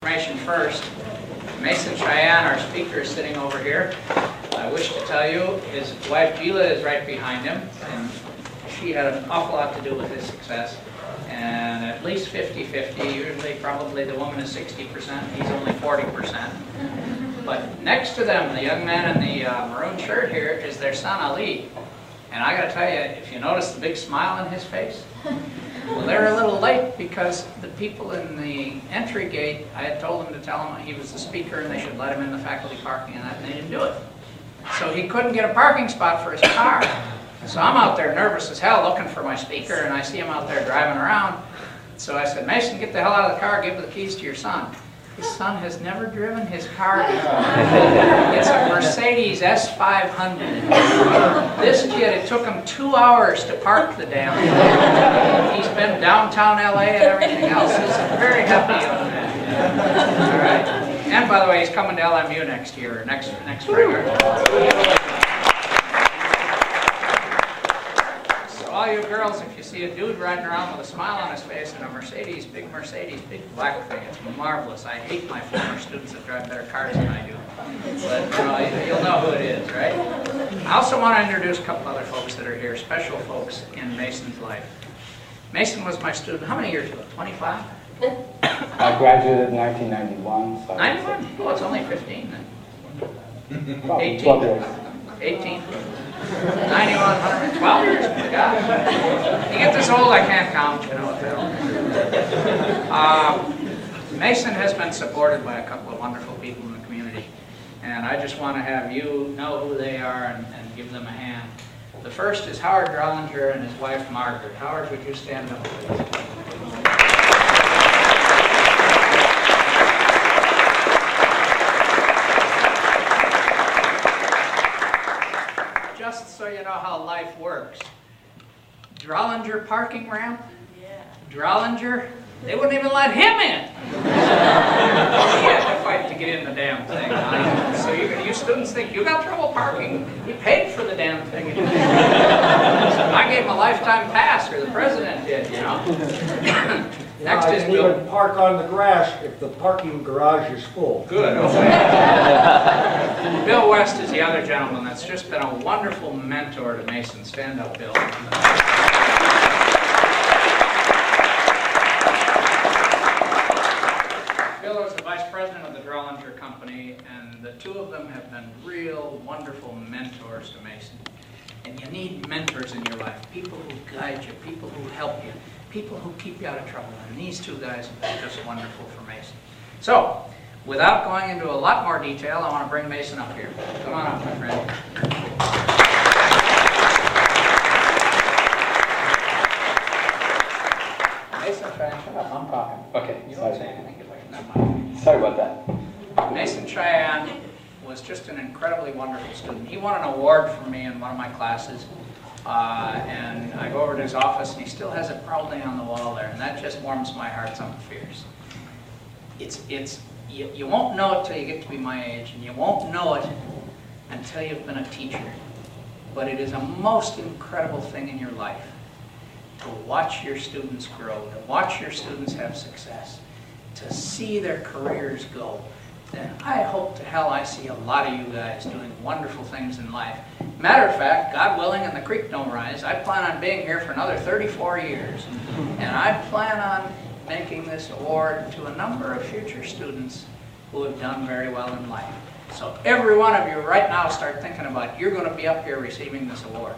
information first. Mason Shayan, our speaker, is sitting over here. I wish to tell you his wife Gila is right behind him, and she had an awful lot to do with his success. And at least 50-50, usually probably the woman is 60%, he's only 40%. But next to them, the young man in the maroon shirt here is their son Ali. And I gotta tell you, if you notice the big smile on his face, well, they're a little late because the people in the entry gate, I had told them to tell him he was the speaker and they should let him in the faculty parking and that, and they didn't do it. So he couldn't get a parking spot for his car. So I'm out there nervous as hell looking for my speaker, and I see him out there driving around. So I said, Mason, get the hell out of the car, give the keys to your son. His son has never driven his car before. It's a Mercedes S500. This kid, it took him 2 hours to park the damn thing. He's been downtown LA and everything else. He's a very happy young man. All right. And by the way, he's coming to LMU next year, next spring. All you girls, if you see a dude riding around with a smile on his face and a Mercedes, big black thing, it's marvelous. I hate my former students that drive better cars than I do. But you'll know who it is, right? I also want to introduce a couple other folks that are here, special folks in Mason's life. Mason was my student. How many years ago? 25? I graduated in 1991. So 91? Oh, it's only 15 then. 18. 12 years. 18. 91, 112 years, my God. You get this old, I can't count, you know what the hell. Mason has been supported by a couple of wonderful people in the community, and I just want to have you know who they are and give them a hand. The first is Howard Drollinger and his wife Margaret. Howard, would you stand up, please? Just so you know how life works. Drollinger parking ramp? Yeah. Drollinger? They wouldn't even let him in. He had to fight to get in the damn thing. So you students think you got trouble parking. He paid for the damn thing. So I gave him a lifetime pass, or the president did, you know. Next is Bill. You can park on the grass if the parking garage is full. Good, okay. Bill West is the other gentleman that's just been a wonderful mentor to Mason. Stand up, Bill. Bill is the vice president of the Drollinger Company, and the two of them have been real wonderful mentors to Mason. And you need mentors in your life, people who guide you, people who help you, people who keep you out of trouble. And these two guys have been just wonderful for Mason. So, without going into a lot more detail, I want to bring Mason up here. Come on up, my friend. Mason, try and shut up. I'm talking. Okay. You don't say anything. Never mind. Sorry about that. Mason Shayan was just an incredibly wonderful student. He won an award from me in one of my classes. And I go over to his office, and he still has it proudly on the wall there, and that just warms my heart something fierce. You won't know it till you get to be my age, and you won't know it until you've been a teacher. But it is a most incredible thing in your life to watch your students grow, to watch your students have success, to see their careers go. Then I hope to hell I see a lot of you guys doing wonderful things in life. Matter of fact, God willing and the creek don't rise, I plan on being here for another 34 years. And I plan on making this award to a number of future students who have done very well in life. So every one of you right now start thinking about, you're going to be up here receiving this award.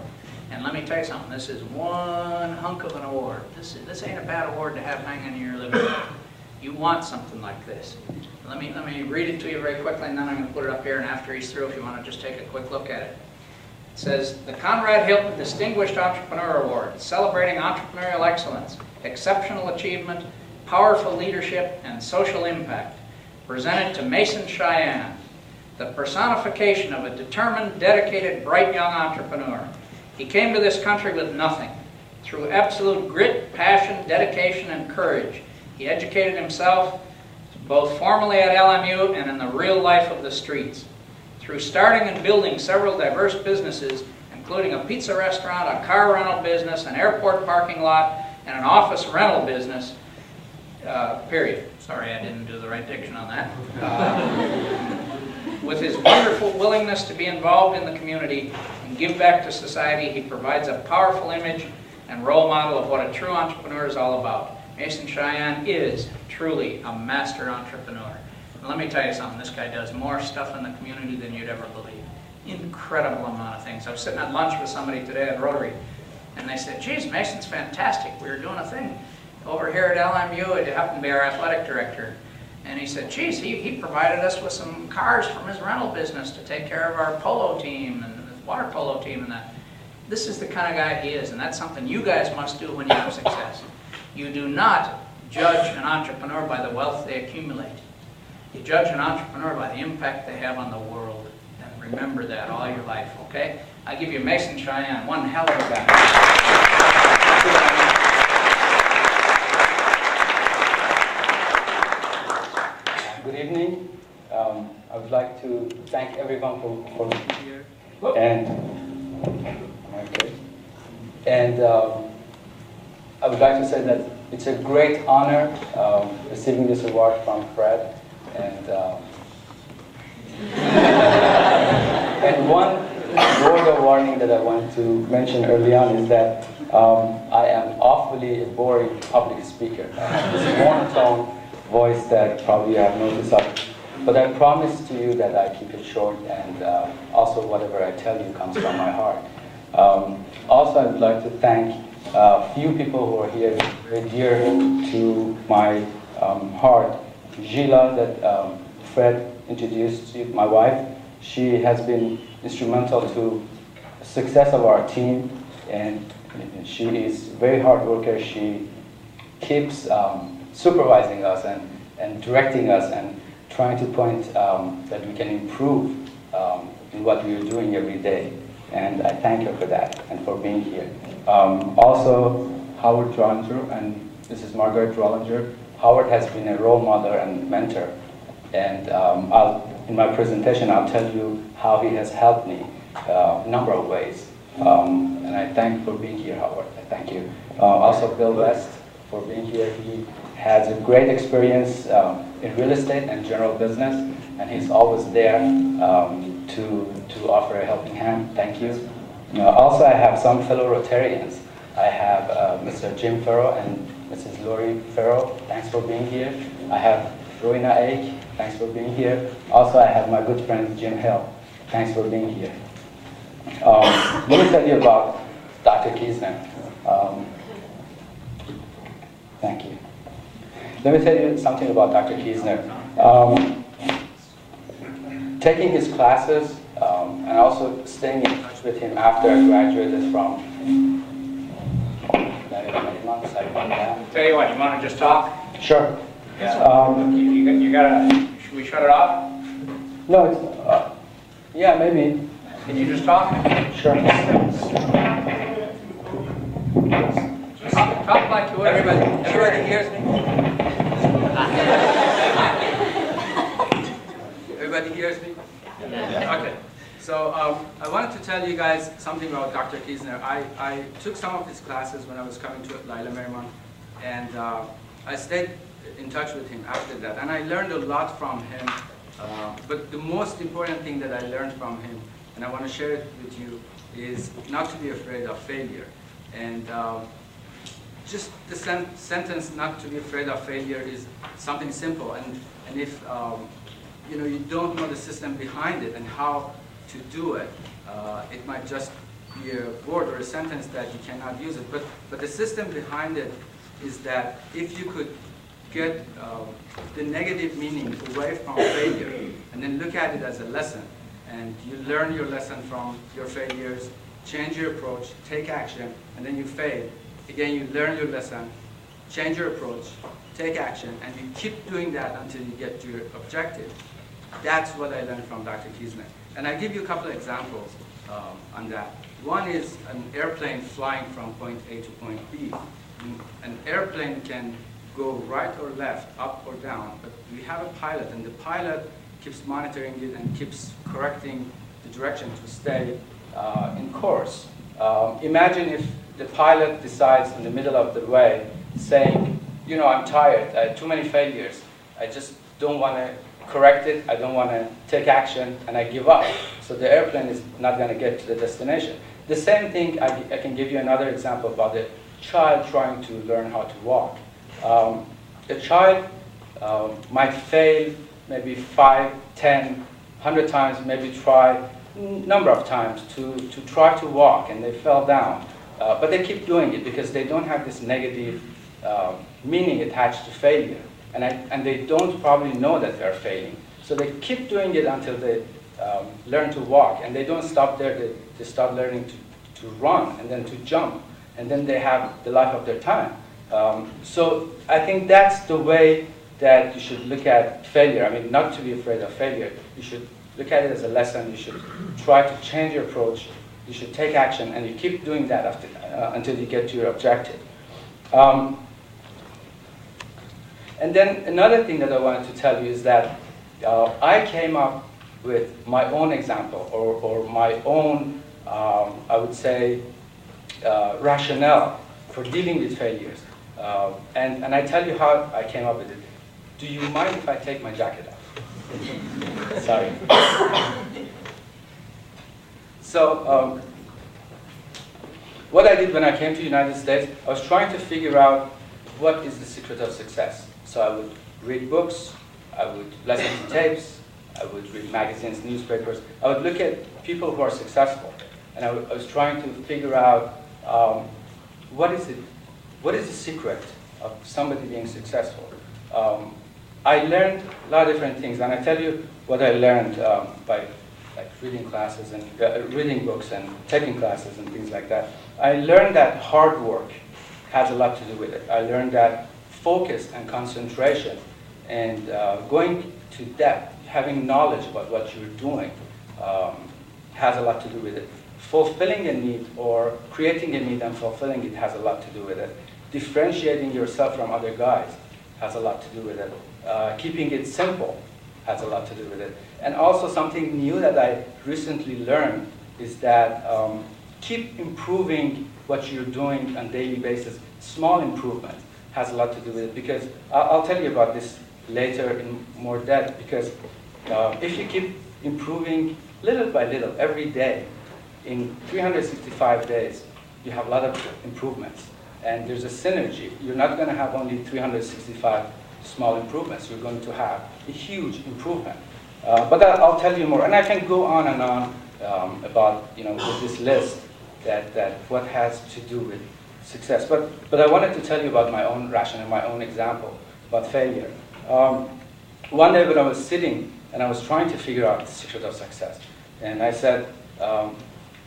And let me tell you something, this is one hunk of an award. This ain't a bad award to have hanging in your living room. You want something like this. Let me read it to you very quickly, and then I'm going to put it up here, and after he's through, if you want to just take a quick look at it. It says, the Conrad Hilton Distinguished Entrepreneur Award, celebrating entrepreneurial excellence, exceptional achievement, powerful leadership, and social impact, presented to Mason Shayan, the personification of a determined, dedicated, bright young entrepreneur. He came to this country with nothing. Through absolute grit, passion, dedication, and courage, he educated himself both formally at LMU and in the real life of the streets. Through starting and building several diverse businesses, including a pizza restaurant, a car rental business, an airport parking lot, and an office rental business, period. Sorry, I didn't do the right diction on that. With his wonderful willingness to be involved in the community and give back to society, he provides a powerful image and role model of what a true entrepreneur is all about. Mason Shayan is truly a master entrepreneur. And let me tell you something, this guy does more stuff in the community than you'd ever believe. Incredible amount of things. I was sitting at lunch with somebody today at Rotary, and they said, geez, Mason's fantastic. We were doing a thing over here at LMU. It happened to be our athletic director. And he said, geez, he provided us with some cars from his rental business to take care of our polo team and his water polo team and that. This is the kind of guy he is, and that's something you guys must do when you have success. You do not judge an entrepreneur by the wealth they accumulate. You judge an entrepreneur by the impact they have on the world. And remember that all your life, okay? I give you Mason Shayan, one hell of a guy. Good evening. I would like to thank everyone for being here. And I would like to say that it's a great honor receiving this award from Fred. And one word of warning that I want to mention early on is that I am awfully a boring public speaker. I have this monotone voice that probably you have noticed of. But I promise to you that I keep it short, and also whatever I tell you comes from my heart. Also, I would like to thank a few people who are here very dear to my heart. Gila, that Fred introduced you, my wife, she has been instrumental to the success of our team, and she is a very hard worker. She keeps supervising us and directing us and trying to point that we can improve in what we are doing every day. And I thank her for that and for being here. Also, Howard Drollinger and Mrs. Margaret Drollinger. Howard has been a role model and mentor. And in my presentation, I'll tell you how he has helped me a number of ways. And I thank you for being here, Howard. I thank you. Also, Bill West for being here. He has a great experience in real estate and general business, and he's always there to offer a helping hand. Thank you. Also, I have some fellow Rotarians. I have Mr. Jim Farrow and Mrs. Lori Farrow. Thanks for being here. I have Roina Ake. Thanks for being here. Also, I have my good friend Jim Hill. Thanks for being here. Let me tell you about Dr. Kiesner. Thank you. Let me tell you something about Dr. Kiesner. Taking his classes and also staying in touch with him after I graduated from many months. Tell you what, you want to just talk? Sure. Yeah. You gotta, should we shut it off? No, it's, yeah, maybe. Can you just talk? Sure. Talk like you would. Everybody hears me? Everybody hears me? Okay. So I wanted to tell you guys something about Dr. Kiesner. I took some of his classes when I was coming to Lila Marymount, and I stayed in touch with him after that. And I learned a lot from him. But the most important thing that I learned from him, and I want to share it with you, is not to be afraid of failure. And just the sentence, not to be afraid of failure, is something simple. And if you don't know the system behind it and how to do it, it might just be a word or a sentence that you cannot use it. But the system behind it is that if you could get the negative meaning away from failure and then look at it as a lesson, and you learn your lesson from your failures, change your approach, take action, and then you fail. Again, you learn your lesson, change your approach, take action, and you keep doing that until you get to your objective. That's what I learned from Dr. Kiesner. And I'll give you a couple of examples on that. One is an airplane flying from point A to point B. An airplane can go right or left, up or down, but we have a pilot, and the pilot keeps monitoring it and keeps correcting the direction to stay in course. Imagine if the pilot decides in the middle of the way, saying, you know, I'm tired, I had too many failures, I just don't want to correct it, I don't want to take action, and I give up. So the airplane is not going to get to the destination. The same thing, I can give you another example about a child trying to learn how to walk. A child might fail maybe 5, 10, 100 times, maybe try number of times to try to walk, and they fell down. But they keep doing it because they don't have this negative meaning attached to failure. And they don't probably know that they're failing. So they keep doing it until they learn to walk. And they don't stop there. They start learning to run and then to jump. And then they have the life of their time. So I think that's the way that you should look at failure. I mean, not to be afraid of failure. You should look at it as a lesson. You should try to change your approach. You should take action. And you keep doing that after, until you get to your objective. And then another thing that I wanted to tell you is that I came up with my own example or my own, I would say, rationale for dealing with failures. And I tell you how I came up with it. Do you mind if I take my jacket off? Sorry. So what I did when I came to the United States, I was trying to figure out what is the secret of success. So I would read books, I would listen to tapes, I would read magazines, newspapers. I would look at people who are successful, and I was trying to figure out what is the secret of somebody being successful. I learned a lot of different things, and I tell you what I learned by reading classes and reading books and taking classes and things like that. I learned that hard work has a lot to do with it. I learned that focus and concentration and going to depth, having knowledge about what you're doing has a lot to do with it. Fulfilling a need or creating a need and fulfilling it has a lot to do with it. Differentiating yourself from other guys has a lot to do with it. Keeping it simple has a lot to do with it. And also something new that I recently learned is that keep improving what you're doing on a daily basis. Small improvement has a lot to do with it, because I'll tell you about this later in more depth, because if you keep improving little by little every day, in 365 days, you have a lot of improvements. And there's a synergy. You're not going to have only 365 small improvements. You're going to have a huge improvement. But I'll tell you more. And I can go on and on about, with this list that what has to do with success. But I wanted to tell you about my own rationale, my own example about failure. One day when I was sitting and I was trying to figure out the secret of success, and I said,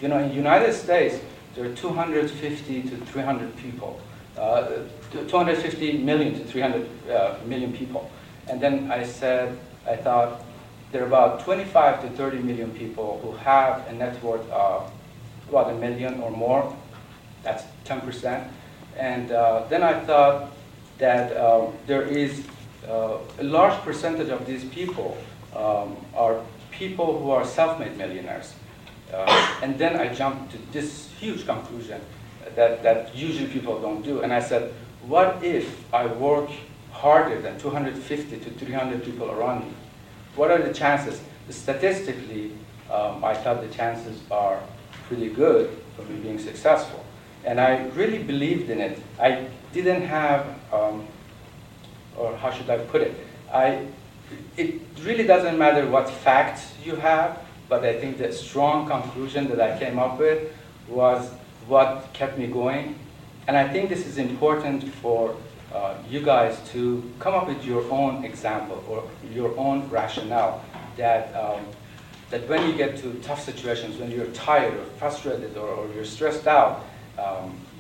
in the United States, there are 250 to 300 people, 250 million to 300 million people. And then I thought, there are about 25 to 30 million people who have a net worth of about $1 million or more. That's 10%. And then I thought that there is a large percentage of these people are people who are self-made millionaires. And then I jumped to this huge conclusion that usually people don't do. And I said, what if I work harder than 250 to 300 people around me? What are the chances? Statistically, I thought the chances are pretty good for me being successful. And I really believed in it. I didn't have, or how should I put it? It really doesn't matter what facts you have, but I think the strong conclusion that I came up with was what kept me going. And I think this is important for you guys to come up with your own example or your own rationale that when you get to tough situations, when you're tired or frustrated or you're stressed out,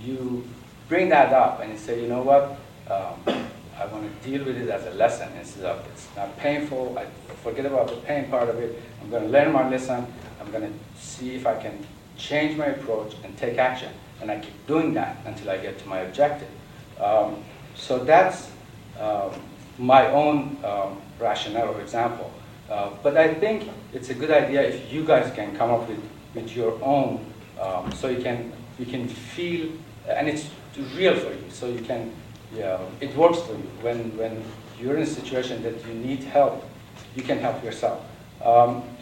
you bring that up and you say, you know what, I want to deal with it as a lesson instead of it's not painful, I forget about the pain part of it, I'm going to learn my lesson, I'm going to see if I can change my approach and take action. And I keep doing that until I get to my objective. So that's my own rationale or example. But I think it's a good idea if you guys can come up with your own, so you can feel, and it's real for you, so you can yeah, it works for you. When you're in a situation that you need help, you can help yourself.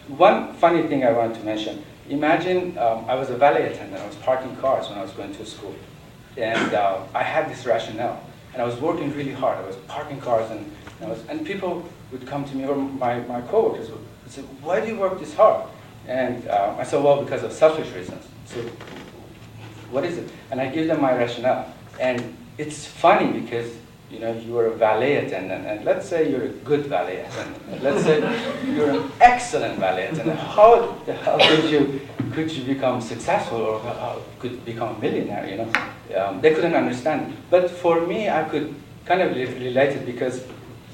One funny thing I wanted to mention, imagine I was a valet attendant, I was parking cars when I was going to school. And I had this rationale, and I was working really hard. I was parking cars, and people would come to me, or my coworkers would say, why do you work this hard? And I said, well, because of selfish reasons. So, what is it? And I give them my rationale. And it's funny because, you know, you are a valet attendant, and let's say you're a good valet attendant. Let's say you're an excellent valet attendant. How the hell could you become successful, or how could you become a millionaire, you know? They couldn't understand. But for me, I could kind of relate it because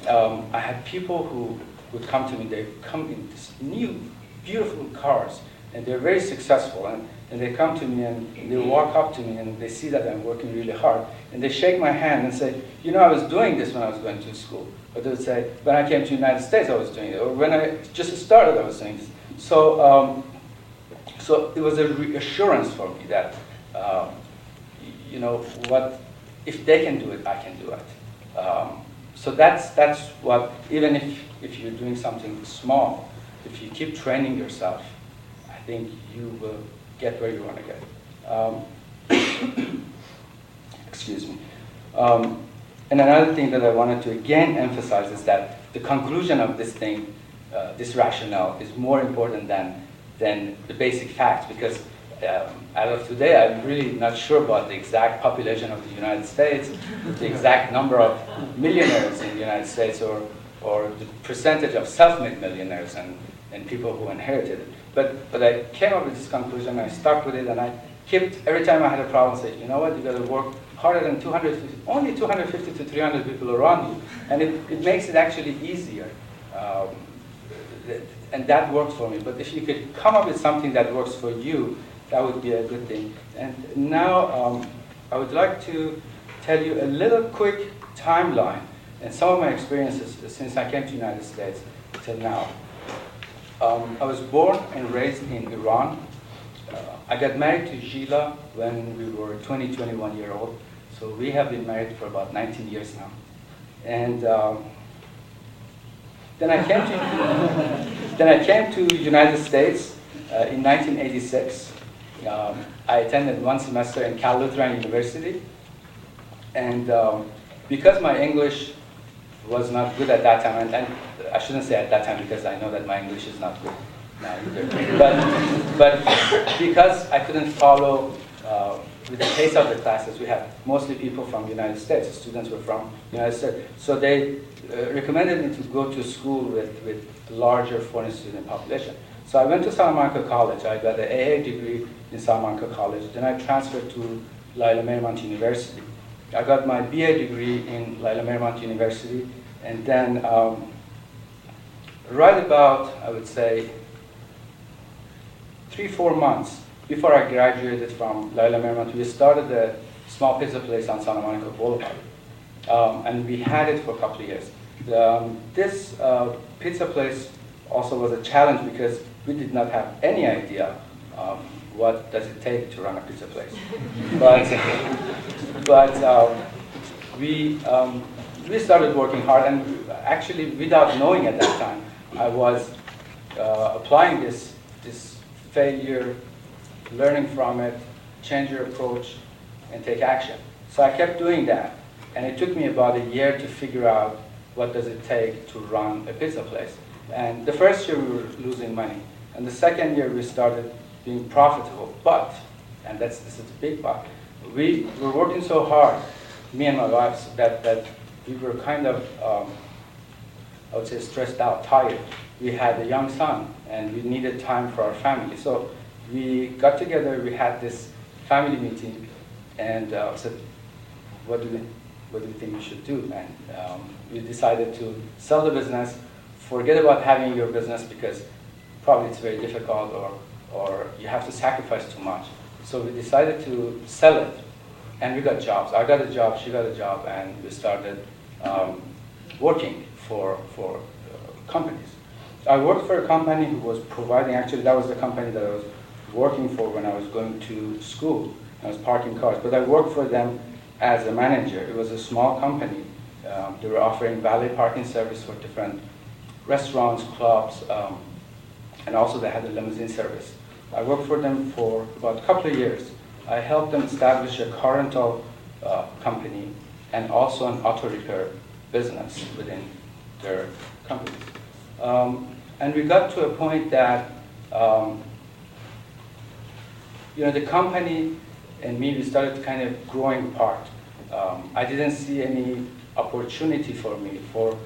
I had people who would come to me, they come in these new, beautiful cars, and they're very successful, and they come to me and they walk up to me and they see that I'm working really hard, and they shake my hand and say, you know, I was doing this when I was going to school. Or they would say, when I came to the United States, I was doing it. Or when I just started, I was doing this. So, so it was a reassurance for me that, you know, what, if they can do it, I can do it. So that's what, even if you're doing something small, if you keep training yourself, I think you will get where you want to get. Excuse me. And another thing that I wanted to again emphasize is that the conclusion of this thing, this rationale, is more important than the basic facts, because as of today, I'm really not sure about the exact population of the United States, the exact number of millionaires in the United States, or the percentage of self-made millionaires and people who inherited it. But I came up with this conclusion, I stuck with it, and I kept, every time I had a problem, say, you know what, you gotta work harder than 250, only 250 to 300 people around you, and it makes it actually easier. And that works for me. But if you could come up with something that works for you, that would be a good thing. And now I would like to tell you a little quick timeline and some of my experiences since I came to the United States till now. I was born and raised in Iran. I got married to Gila when we were 20, 21 years old. So we have been married for about 19 years now. And then I came to United States in 1986. I attended one semester in Cal Lutheran University. And because my English was not good at that time, and I shouldn't say at that time because I know that my English is not good now either. But because I couldn't follow with the pace of the classes, we had mostly people from the United States. The students were from the United States. So they recommended me to go to school with larger foreign student population. So I went to Salamanca College. I got an AA degree in Salamanca College. Then I transferred to Lila Marymount University. I got my BA degree in Lila Marymount University. And then right about, I would say, 3-4 months before I graduated from Lila Marymount, we started a small pizza place on Santa Monica Boulevard. And we had it for a couple of years. This pizza place also was a challenge because we did not have any idea what does it take to run a pizza place. But we started working hard, and actually without knowing at that time, I was applying this failure, learning from it, change your approach, and take action. So I kept doing that, and it took me about a year to figure out what does it take to run a pizza place. And the first year we were losing money, and the second year we started being profitable. But, and this is a big but, we were working so hard, me and my wife, that we were kind of, I would say, stressed out, tired. We had a young son, and we needed time for our family. So we got together, we had this family meeting, and said, what do you think we should do? And we decided to sell the business, forget about having your business because probably it's very difficult or you have to sacrifice too much. So we decided to sell it, and we got jobs. I got a job, she got a job, and we started working for companies. I worked for a company who was providing, actually that was the company that I was working for when I was going to school. I was parking cars, but I worked for them as a manager. It was a small company. They were offering valet parking service for different restaurants, clubs, and also they had a limousine service. I worked for them for about a couple of years. I helped them establish a car rental company and also an auto repair business within their company. And we got to a point that the company and me, we started kind of growing apart. I didn't see any opportunity for me for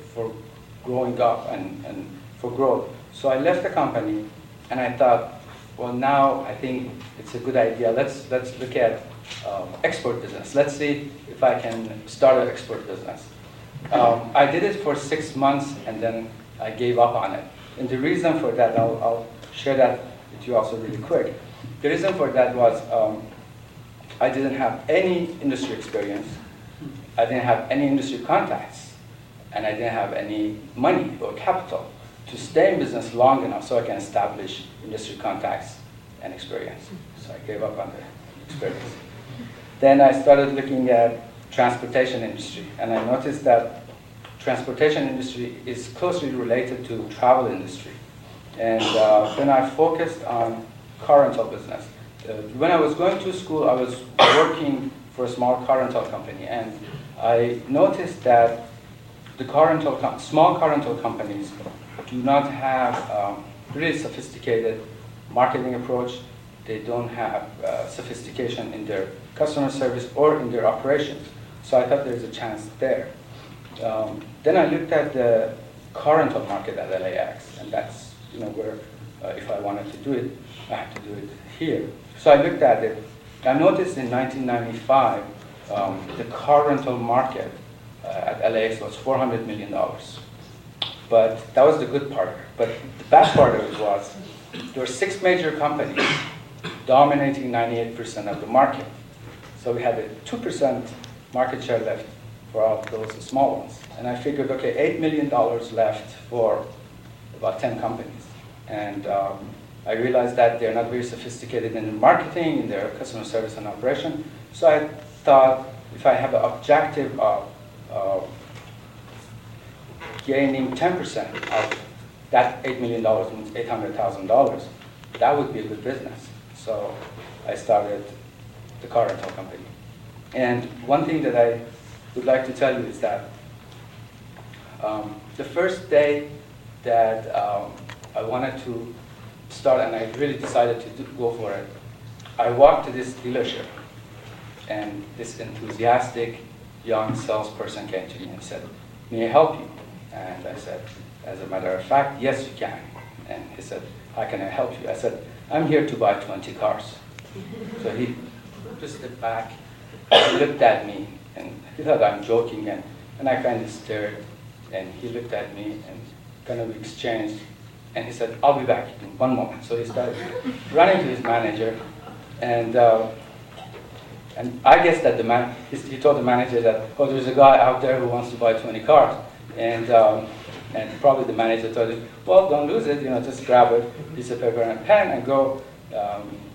growing up and for growth. So I left the company, and I thought, well, now I think it's a good idea. Let's look at export business. Let's see if I can start an export business. I did it for 6 months, and then I gave up on it. And the reason for that, I'll share that with you also really quick. The reason for that was I didn't have any industry experience. I didn't have any industry contacts, and I didn't have any money or capital to stay in business long enough so I can establish industry contacts and experience. So I gave up on the experience. Then I started looking at transportation industry, and I noticed that transportation industry is closely related to travel industry. And then I focused on car rental business. When I was going to school, I was working for a small car rental company, and I noticed that the small car rental companies do not have really sophisticated marketing approach. They don't have sophistication in their customer service or in their operations. So I thought there's a chance there. Then I looked at the car rental market at LAX, and that's where if I wanted to do it, I had to do it here. So I looked at it. I noticed in 1995, the car rental market at LAX was $400 million. But that was the good part. But the bad part of it was there were 6 major companies dominating 98% of the market. So we had a 2% market share left for all those small ones. And I figured, okay, $8 million left for about 10 companies. And I realized that they're not very sophisticated in marketing, in their customer service and operation. So I thought if I have an objective of gaining 10% of that $8 million, means $800,000, that would be a good business. So I started the car rental company. And one thing that I would like to tell you is that the first day that I wanted to start, and I really decided to go for it, I walked to this dealership, and this enthusiastic young salesperson came to me and said, "May I help you?" And I said, "As a matter of fact, yes, you can." And he said, "How can I help you?" I said, "I'm here to buy 20 cars. So he just stepped back, he looked at me, and he thought I'm joking, and I kind of stared, and he looked at me, and kind of exchanged, and he said, "I'll be back in 1 moment." So he started running to his manager, and I guess that he told the manager that, "Oh, there's a guy out there who wants to buy 20 cars." And probably the manager told him, "Well, don't lose it, just grab a piece of paper and a pen and go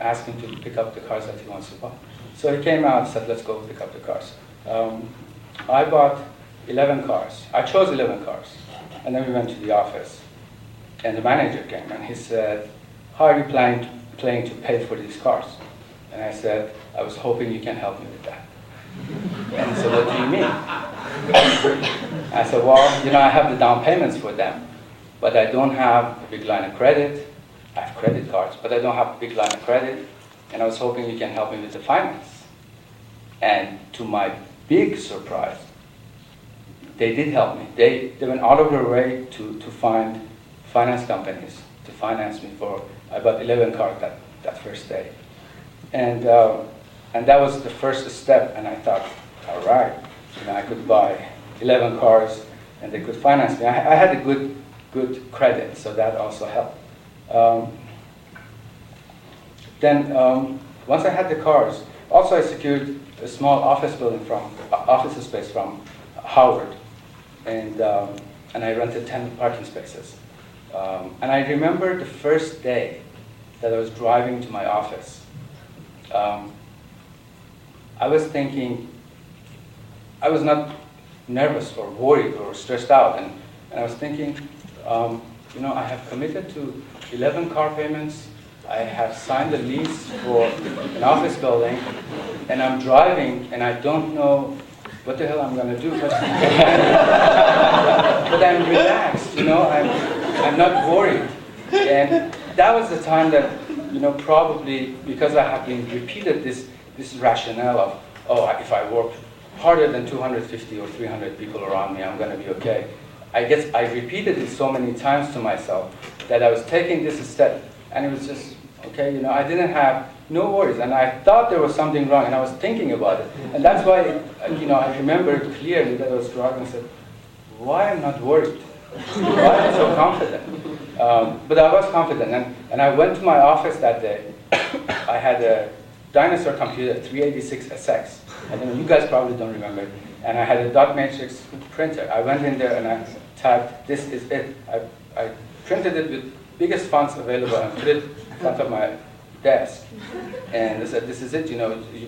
ask him to pick up the cars that he wants to buy." So he came out and said, "Let's go pick up the cars." I bought 11 cars. I chose 11 cars. And then we went to the office. And the manager came and he said, "How are you planning to pay for these cars?" And I said, "I was hoping you can help me with that." And he said, "What do you mean?" I said, "Well, I have the down payments for them, but I don't have a big line of credit. I have credit cards, but I don't have a big line of credit, and I was hoping you can help me with the finance." And to my big surprise, they did help me. They went out of their way to find finance companies to finance me for about 11 cars that first day. And that was the first step, and I thought, all right, I could buy 11 cars and they could finance me. I had a good credit, so that also helped. Then once I had the cars, also I secured a small office space from Howard, and I rented 10 parking spaces. And I remember the first day that I was driving to my office. I was thinking, I was not nervous or worried or stressed out. And I was thinking, I have committed to 11 car payments. I have signed a lease for an office building, and I'm driving, and I don't know what the hell I'm going to do. But I'm relaxed, I'm not worried. And that was the time that, probably because I have been repeated this rationale of, if I work harder than 250 or 300 people around me, I'm going to be okay. I guess I repeated it so many times to myself that I was taking this step, and it was just, okay, I didn't have no worries, and I thought there was something wrong, and I was thinking about it. And that's why, I remember clearly that I was driving and said, why am I not worried? Why am I so confident? But I was confident, and I went to my office that day. I had a dinosaur computer, 386 SX. I don't know, you guys probably don't remember. And I had a dot matrix printer. I went in there and I typed, this is it. I printed it with biggest fonts available and put it in front of my desk. And I said, this is it, you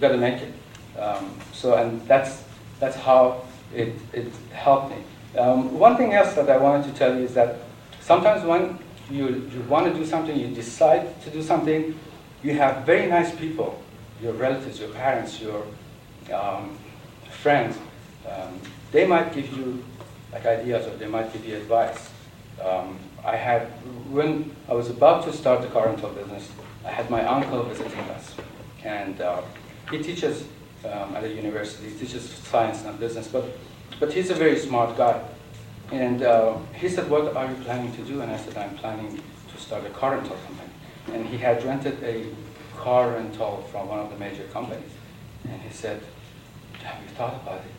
got to make it. And that's how it helped me. One thing else that I wanted to tell you is that sometimes when you want to do something, you decide to do something, you have very nice people, your relatives, your parents, your friends. They might give you ideas, or they might give you advice. When I was about to start the car rental business, I had my uncle visiting us, and he teaches at a university. He teaches science, not business, but he's a very smart guy. And he said, what are you planning to do? And I said, I'm planning to start a car rental company. And he had rented a car rental from one of the major companies. And he said, have you thought about it?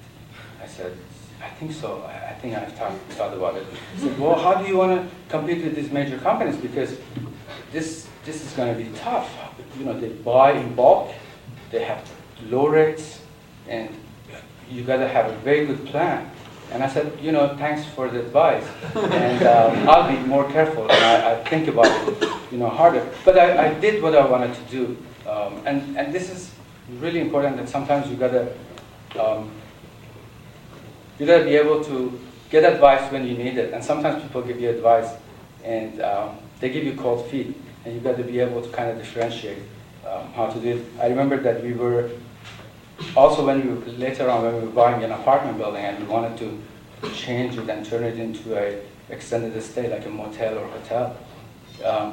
I said, I think so. I think I've thought about it. He said, well, how do you want to compete with these major companies? Because this is going to be tough. They buy in bulk, they have low rates, and you got to have a very good plan. And I said, thanks for the advice, and I'll be more careful, and I think about it, harder. But I did what I wanted to do, and this is really important. That sometimes you gotta be able to get advice when you need it. And sometimes people give you advice, and they give you cold feet, and you got to be able to kind of differentiate how to do it. I remember that we were. Also, later on, when we were buying an apartment building and we wanted to change it and turn it into a extended stay, like a motel or hotel,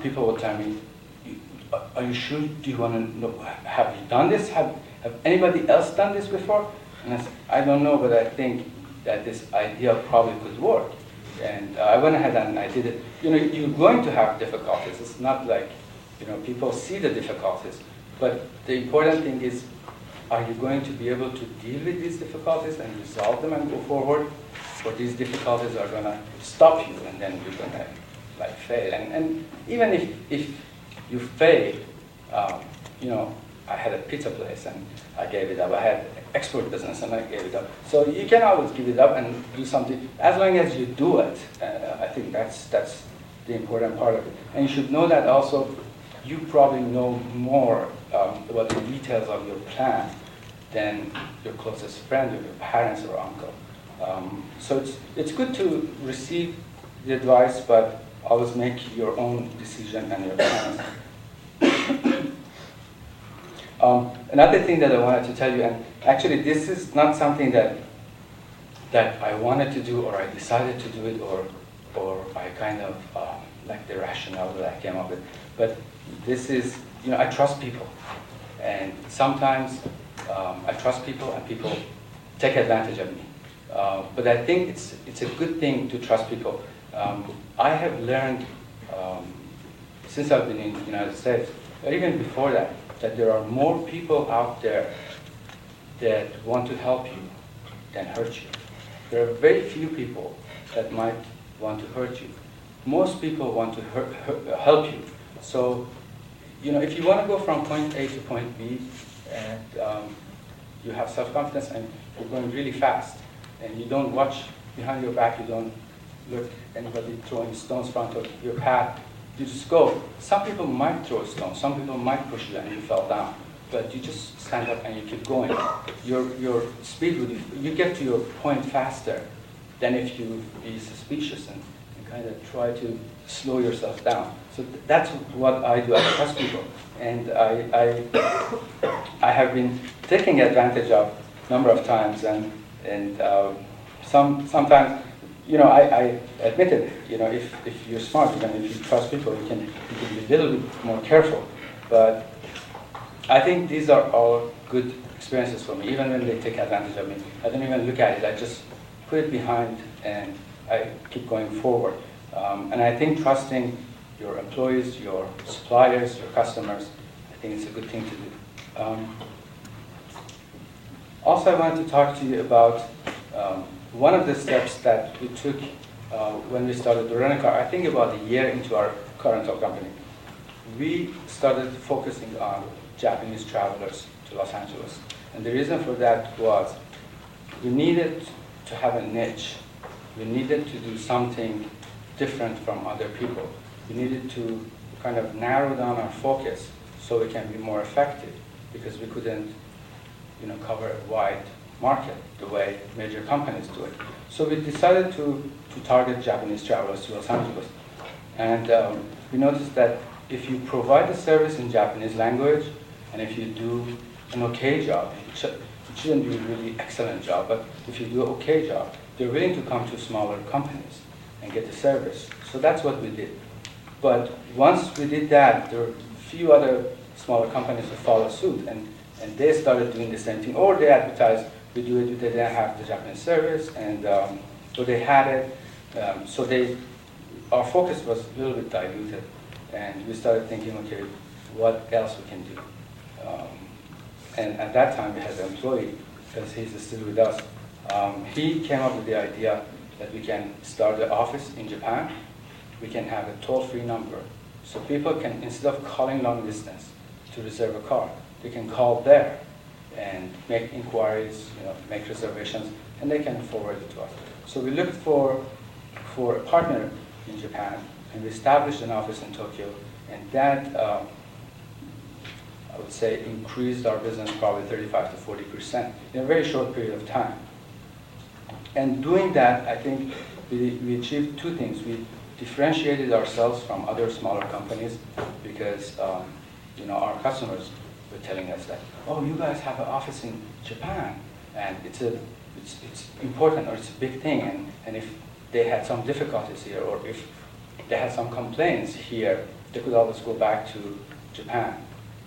people would tell me, are you sure? Do you want to know? Have you done this? Have anybody else done this before? And I said, I don't know, but I think that this idea probably could work. And I went ahead and I did it. You're going to have difficulties. It's not like, people see the difficulties. But the important thing is, are you going to be able to deal with these difficulties and resolve them and go forward? Or these difficulties are going to stop you, and then you're going to fail. And even if you fail, I had a pizza place and I gave it up. I had export business and I gave it up. So you can always give it up and do something. As long as you do it, I think that's the important part of it. And you should know that also, you probably know more about the details of your plan than your closest friend or your parents or uncle. So it's good to receive the advice, but always make your own decision and your plans. Another thing that I wanted to tell you, and actually this is not something that I wanted to do, or I decided to do it, or I kind of like the rationale that I came up with, but this is, I trust people, and sometimes I trust people and people take advantage of me. But I think it's a good thing to trust people. I have learned since I've been in the United States, or even before that there are more people out there that want to help you than hurt you. There are very few people that might want to hurt you. Most people want to help you. So, if you want to go from point A to point B, and you have self-confidence and you're going really fast, and you don't watch behind your back, you don't look anybody throwing stones in front of your path, you just go. Some people might throw a stone, some people might push you and you fell down. but you just stand up and you keep going. Your speed would, you get to your point faster than if you be suspicious and kind of try to slow yourself down. So that's what I do. I trust people, and I have been taking advantage of a number of times, and sometimes, you know, I admit it. You know, if you're smart, even if you trust people, you can be a little bit more careful. But I think these are all good experiences for me. Even when they take advantage of me, I don't even look at it. I just put it behind and I keep going forward. And I think trusting your employees, your suppliers, your customers, I think it's a good thing to do. Also, I wanted to talk to you about one of the steps that we took when we started the rental car. I think about a year into our car rental company. We started focusing on Japanese travelers to Los Angeles. And the reason for that was we needed to have a niche. We needed to do something different from other people. We needed to kind of narrow down our focus so we can be more effective, because we couldn't, you know, cover a wide market the way major companies do it. So we decided to target Japanese travelers to Los Angeles. And we noticed that if you provide the service in Japanese language, and if you do an okay job, it shouldn't be a really excellent job, but if you do an okay job, they're willing to come to smaller companies and get the service. So that's what we did. But once we did that, there were a few other smaller companies who followed suit, and they started doing the same thing. Or they advertised, we do it, they didn't have the Japanese service, and so they had it. So our focus was a little bit diluted, and we started thinking, okay, what else we can do? And at that time, we had an employee, because he's still with us. He came up with the idea that we can start the office in Japan. We can have a toll-free number. So people can, instead of calling long distance to reserve a car, they can call there and make inquiries, you know, make reservations, and they can forward it to us. So we looked for a partner in Japan, and we established an office in Tokyo, and that, I would say, increased our business probably 35 to 40% in a very short period of time. And doing that, I think we achieved two things. We differentiated ourselves from other smaller companies because you know, our customers were telling us that, oh, you guys have an office in Japan, and it's important, or it's a big thing, and if they had some difficulties here, or if they had some complaints here, they could always go back to Japan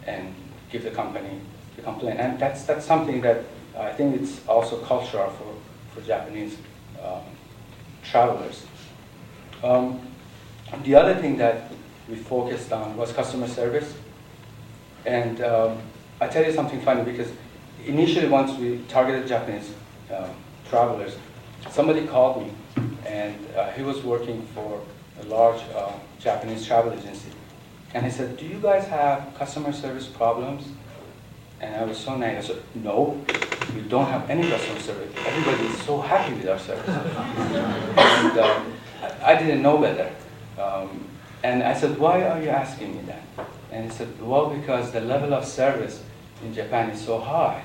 and give the company the complaint. And that's something that I think it's also cultural for Japanese travelers. The other thing that we focused on was customer service. And I tell you something funny, because initially, once we targeted Japanese travelers, somebody called me, and he was working for a large Japanese travel agency. And he said, do you guys have customer service problems? And I was so naive. I said, no, we don't have any customer service. Everybody is so happy with our service. And I didn't know better. And I said, why are you asking me that? And he said, well, because the level of service in Japan is so high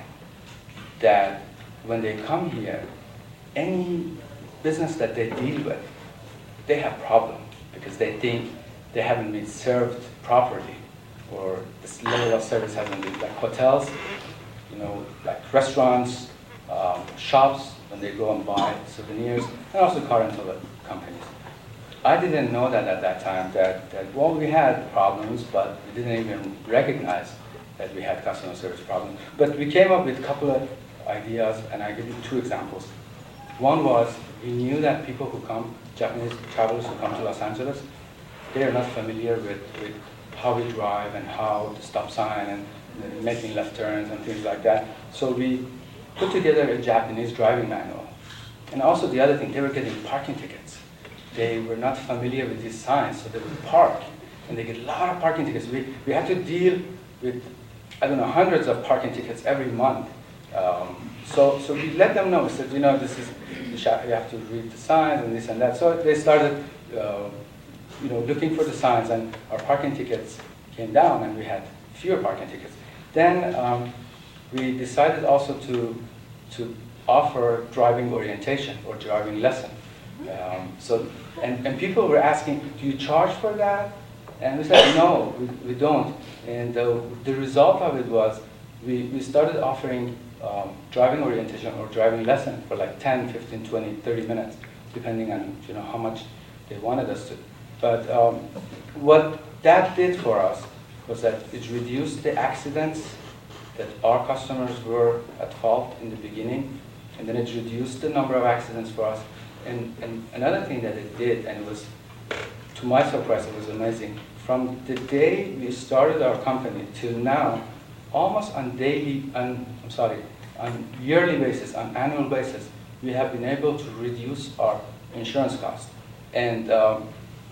that when they come here, any business that they deal with, they have problems because they think they haven't been served properly, or this level of service hasn't been, like hotels, you know, like restaurants, shops, when they go and buy souvenirs, and also car rental companies. I didn't know that at that time, that well, we had problems, but we didn't even recognize that we had customer service problems. But we came up with a couple of ideas, and I give you two examples. One was, we knew that people who come, Japanese travelers who come to Los Angeles, they are not familiar with how we drive and how the stop sign and making left turns and things like that. So we put together a Japanese driving manual. And also the other thing, they were getting parking tickets. They were not familiar with these signs, so they would park, and they get a lot of parking tickets. We had to deal with, I don't know, hundreds of parking tickets every month. So we let them know. We said, you know, this is, you have to read the signs and this and that. So they started, you know, looking for the signs, and our parking tickets came down, and we had fewer parking tickets. Then we decided also to offer driving orientation or driving lesson. And people were asking, do you charge for that? And we said, no, we don't. And the result of it was we started offering driving orientation or driving lesson for like 10, 15, 20, 30 minutes, depending on how much they wanted us to. But what that did for us was that it reduced the accidents that our customers were at fault in the beginning, and then it reduced the number of accidents for us. And another thing that it did, and it was, to my surprise, it was amazing. From the day we started our company till now, almost on yearly basis, on annual basis, we have been able to reduce our insurance costs. And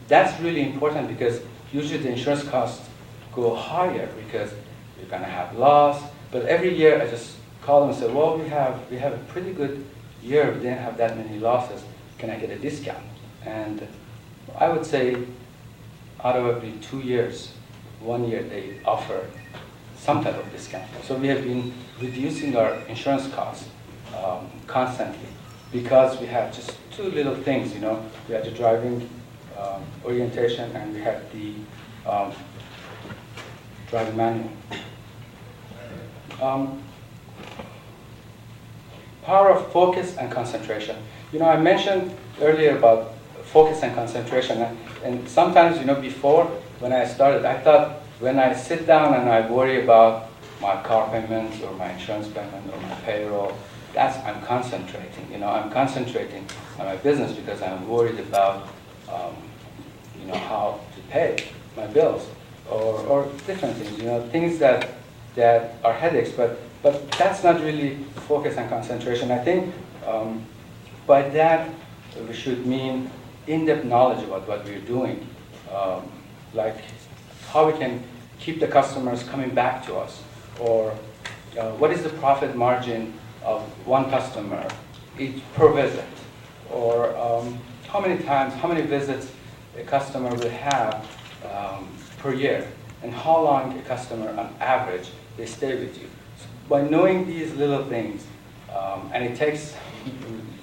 that's really important because usually the insurance costs go higher because you're going to have loss. But every year I just call them and say, well, we have a pretty good year. We didn't have that many losses. Can I get a discount? And I would say out of every 2 years, 1 year they offer some type of discount. So we have been reducing our insurance costs constantly because we have just two little things, We had the driving orientation and we had the driving manual. Power of focus and concentration. I mentioned earlier about focus and concentration, and sometimes, before when I started, I thought when I sit down and I worry about my car payments or my insurance payment or my payroll, I'm concentrating. I'm concentrating on my business because I'm worried about, how to pay my bills or different things. Things that are headaches, but that's not really focus and concentration. I think by that we should mean in-depth knowledge about what we're doing, like how we can keep the customers coming back to us, or what is the profit margin of one customer per visit, or how many visits a customer will have per year, and how long a customer on average they stay with you. So by knowing these little things, and it takes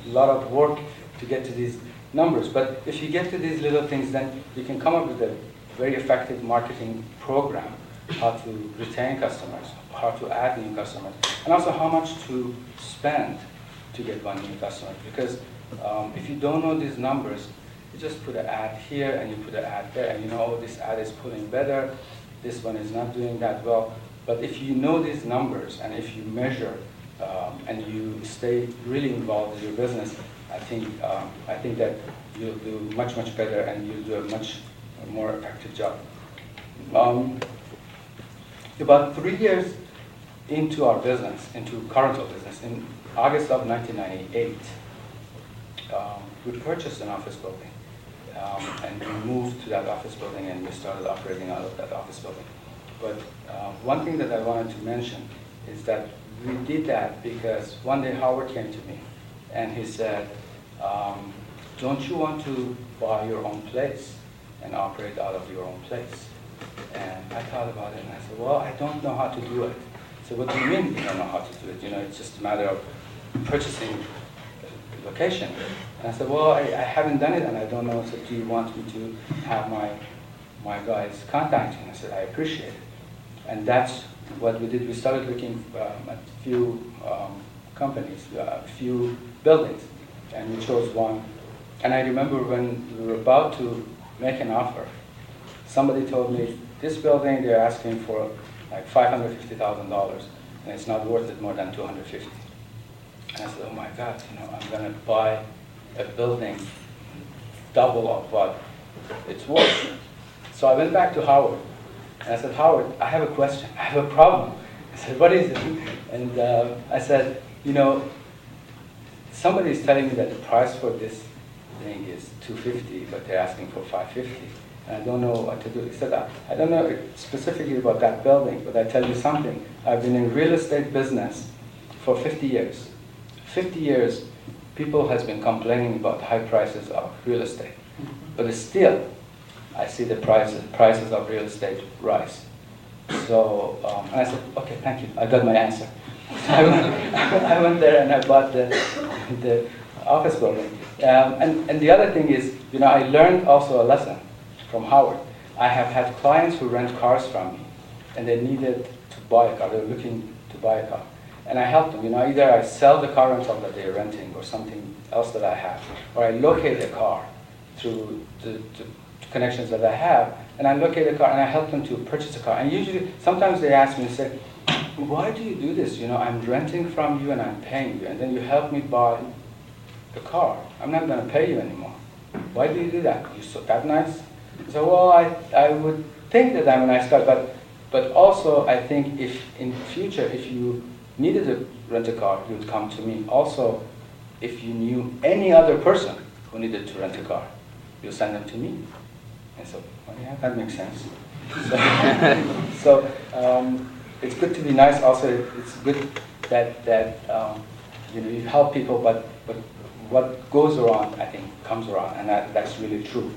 a lot of work to get to these numbers, but if you get to these little things, then you can come up with a very effective marketing program, how to retain customers, how to add new customers, and also how much to spend to get one new customer. Because if you don't know these numbers, you just put an ad here and you put an ad there, and this ad is pulling better, this one is not doing that well. But if you know these numbers and if you measure and you stay really involved with your business, I think that you'll do much better and you'll do a much more effective job. About 3 years into our business, into current business, in August of 1998, we purchased an office building. And we moved to that office building and we started operating out of that office building. But one thing that I wanted to mention is that we did that because one day Howard came to me and he said, don't you want to buy your own place and operate out of your own place? And I thought about it and I said, well, I don't know how to do it. So what do you mean you don't know how to do it? It's just a matter of purchasing the location. And I said, well, I haven't done it and I don't know, so do you want me to have my guys contact you? And I said, I appreciate it. And that's what we did. We started looking at a few companies, a few buildings, and we chose one. And I remember when we were about to make an offer, somebody told me, this building they're asking for like $550,000, and it's not worth it more than $250,000. And I said, oh my God, I'm going to buy a building double of what it's worth. So I went back to Howard, and I said, Howard, I have a question, I have a problem. I said, what is it? And I said, somebody is telling me that the price for this thing is $250,000, but they're asking for $550,000. And I don't know what to do. He said, I don't know specifically about that building, but I tell you something. I've been in real estate business for 50 years. 50 years, people has been complaining about high prices of real estate. But still, I see the prices of real estate rise. So and I said, okay, thank you, I got my answer. So I went there and I bought the office building. And the other thing is, I learned also a lesson from Howard. I have had clients who rent cars from me, and they needed to buy a car. They were looking to buy a car. And I help them. Either I sell the car rental that they're renting or something else that I have, or I locate a car through the connections that I have, and I locate a car and I help them to purchase a car. And usually, sometimes they ask me and say, why do you do this? I'm renting from you and I'm paying you, and then you help me buy the car. I'm not going to pay you anymore. Why do you do that? You're so that nice? So, well, I would think that I'm a nice guy, but also I think if in future, if you needed to rent a car, you would come to me. Also, if you knew any other person who needed to rent a car, you'll send them to me. And so, well, yeah, that makes sense. So it's good to be nice. Also, it's good that you help people, but what goes around, I think, comes around, and that's really true.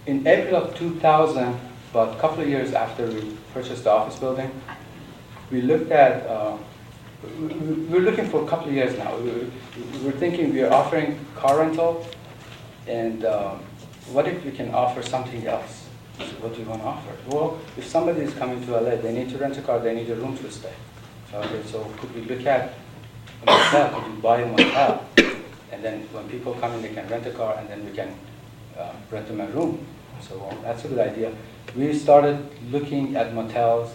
In April of 2000, about a couple of years after we purchased the office building, we looked at, we're looking for a couple of years now. We're thinking we are offering car rental, and what if we can offer something else? So what do you want to offer? Well, if somebody is coming to LA, they need to rent a car, they need a room to stay. So could we look at a motel? Could we buy a motel? And then when people come in, they can rent a car, and then we can rent them a room. So well, that's a good idea. We started looking at motels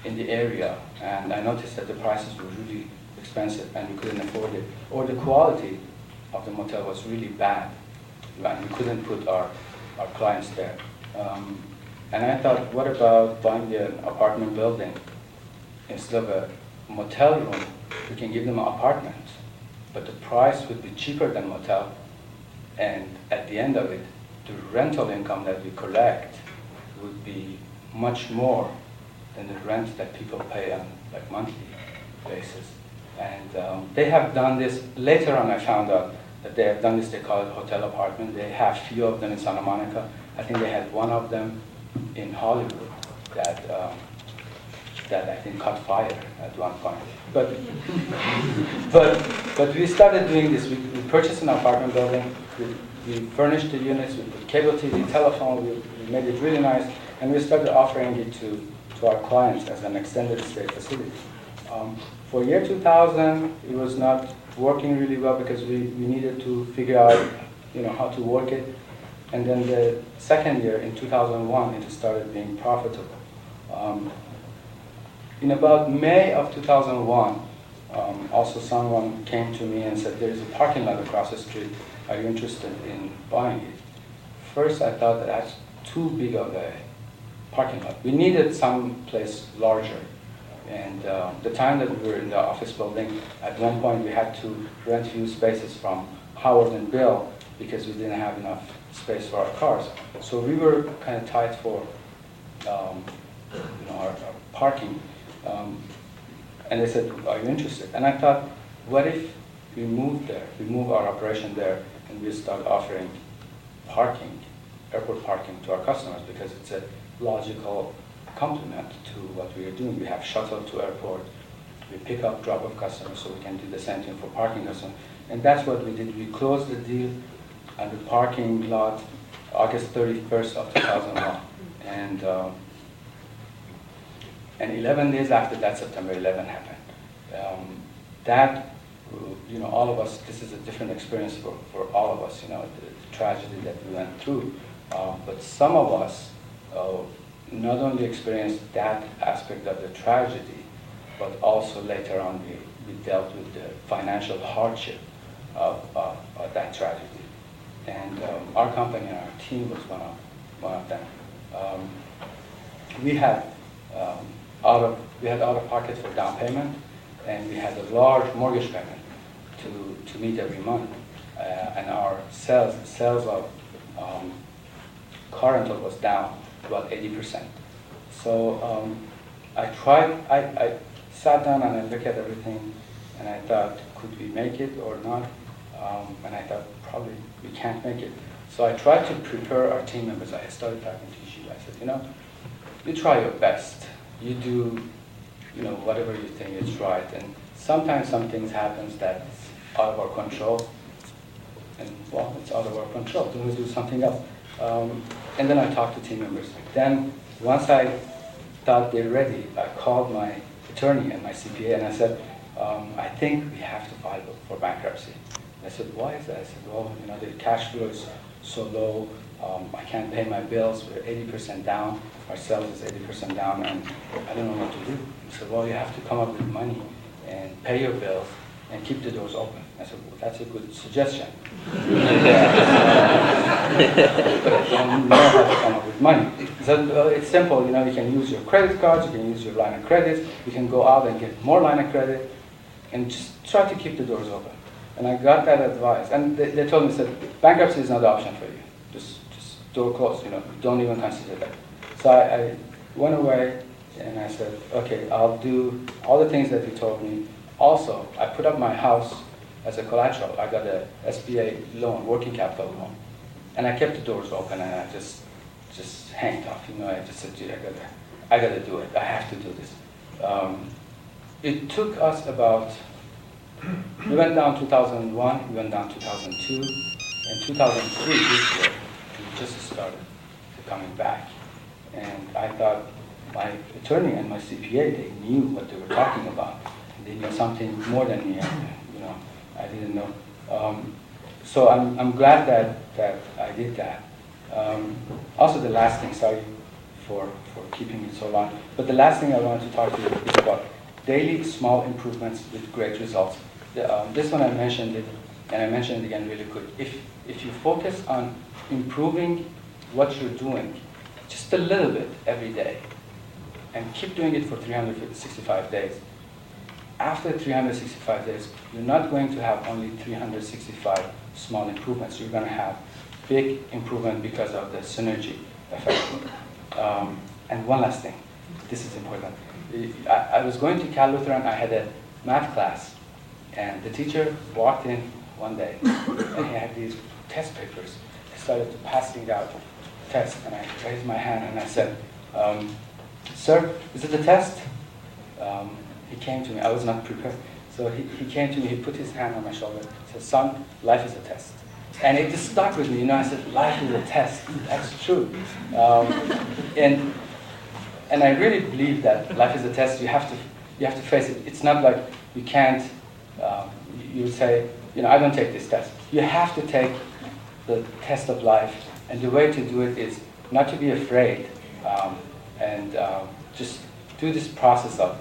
in the area, and I noticed that the prices were really expensive and we couldn't afford it. Or the quality of the motel was really bad, and we couldn't put our clients there. And I thought, what about buying an apartment building? Instead of a motel room, we can give them an apartment, but the price would be cheaper than motel, and at the end of it, the rental income that we collect would be much more than the rent that people pay on like monthly basis. And they have done this. Later on, I found out that they have done this. They call it hotel apartment. They have few of them in Santa Monica. I think they had one of them in Hollywood that I think caught fire at one point. But we started doing this. We purchased an apartment building. We furnished the units. We put cable TV, telephone. We made it really nice, and we started offering it to our clients as an extended stay facility. For year 2000, it was not working really well because we needed to figure out, how to work it. And then the second year, in 2001, it started being profitable. In about May of 2001, also someone came to me and said, there's a parking lot across the street. Are you interested in buying it? First, I thought that's too big of a parking lot. We needed some place larger. And the time that we were in the office building, at one point we had to rent few spaces from Howard and Bill because we didn't have enough space for our cars. So we were kind of tight for our parking. And they said, are you interested? And I thought, what if we moved there, we move our operation there, and we start offering parking, airport parking to our customers, because it's a logical complement to what we are doing. We have shuttle to airport, we pick up, drop off customers, so we can do the same thing for parking customers. And that's what we did. We closed the deal at the parking lot August 31st of 2001. And 11 days after that, September 11 happened. All of us, this is a different experience for all of us, the tragedy that we went through. But some of us not only experienced that aspect of the tragedy, but also later on we dealt with the financial hardship of that tragedy. And our company and our team was one of them. We had out of pocket for down payment, and we had a large mortgage payment to meet every month. And our sales of car rental was down about 80%. So I sat down and I looked at everything, and I thought, could we make it or not? And I thought, probably we can't make it. So I tried to prepare our team members. I started talking to Ishu. I said, you try your best. You do, whatever you think is right. And sometimes some things happen that's out of our control. And well, it's out of our control. Then we do something else. And then I talked to team members. Then once I thought they're ready, I called my attorney and my CPA and I said, I think we have to file for bankruptcy. I said, why is that? I said, well, the cash flow is so low. I can't pay my bills. We're 80% down. Our sales is 80% down, and I don't know what to do. He said, well, you have to come up with money and pay your bills and keep the doors open. I said, well, that's a good suggestion. But I don't know how to come up with money. So it's simple. You can use your credit cards. You can use your line of credit. You can go out and get more line of credit, and just try to keep the doors open. And I got that advice. And they told me, said, bankruptcy is not the option for you. Just door closed, don't even consider that. So I went away and I said, okay, I'll do all the things that you told me. Also, I put up my house as a collateral. I got a SBA loan, working capital loan. And I kept the doors open and I just hang tough. I just said, gee, I gotta do it. I have to do this. It took us about, we went down 2001, we went down 2002, and 2003, this year, we just started coming back. And I thought my attorney and my CPA, they knew what they were talking about. They knew something more than me, I didn't know. So I'm glad that I did that. Also the last thing, sorry for keeping it so long, but the last thing I wanted to talk to you is about daily small improvements with great results. This one I mentioned it, and I mentioned it again really quick. If you focus on improving what you're doing just a little bit every day, and keep doing it for 365 days, after 365 days, you're not going to have only 365 small improvements. You're going to have big improvement because of the synergy effect. And one last thing, this is important. I was going to Cal Lutheran, I had a math class, and the teacher walked in one day, and he had these test papers. I started passing out tests, and I raised my hand and I said, sir, is it a test? He came to me, I was not prepared. So he came to me, he put his hand on my shoulder, said, son, life is a test. And it just stuck with me, I said, life is a test, that's true. And I really believe that life is a test. You have to face it. It's not like you can't, you say, I don't take this test. You have to take the test of life, and the way to do it is not to be afraid, and just do this process of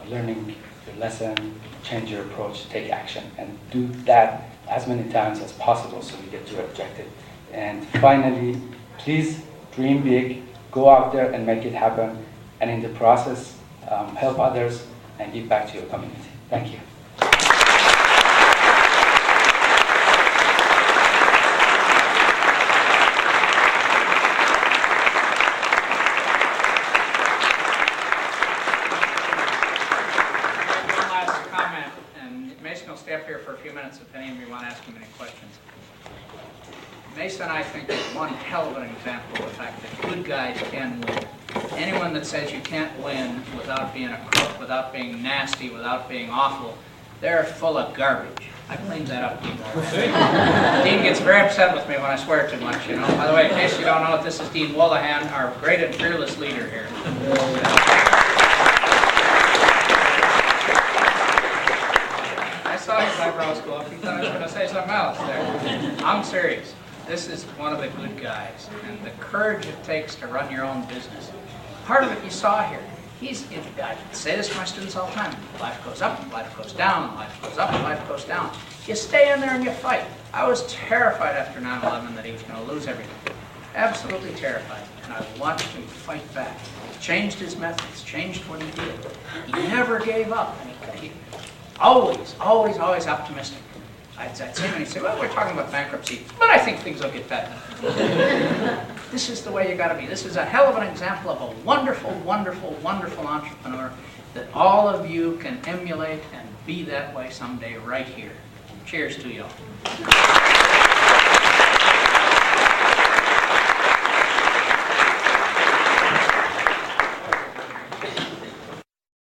learning your lesson, change your approach, take action, and do that as many times as possible so you get to your objective. And finally, please dream big, go out there and make it happen, and in the process, help others and give back to your community. Thank you. If any of you want to ask him any questions. Mason, I think, is one hell of an example of the fact that good guys can win. Anyone that says you can't win without being a crook, without being nasty, without being awful, they're full of garbage. I cleaned that up. Dean gets very upset with me when I swear too much, By the way, in case you don't know it, this is Dean Wolahan, our great and fearless leader here. I saw his eyebrows go up. He thought I was going to say something else there. I'm serious. This is one of the good guys, and the courage it takes to run your own business. Part of it you saw here. I say this to my students all the time. Life goes up, life goes down, life goes up, life goes down. You stay in there and you fight. I was terrified after 9/11 that he was going to lose everything. Absolutely terrified. And I watched him fight back. Changed his methods, changed what he did. He never gave up. And he always optimistic. I'd say to him, and he'd say, well, we're talking about bankruptcy, but I think things will get better. This is the way you got to be. This is a hell of an example of a wonderful, wonderful, wonderful entrepreneur that all of you can emulate and be that way someday right here. Cheers to you all.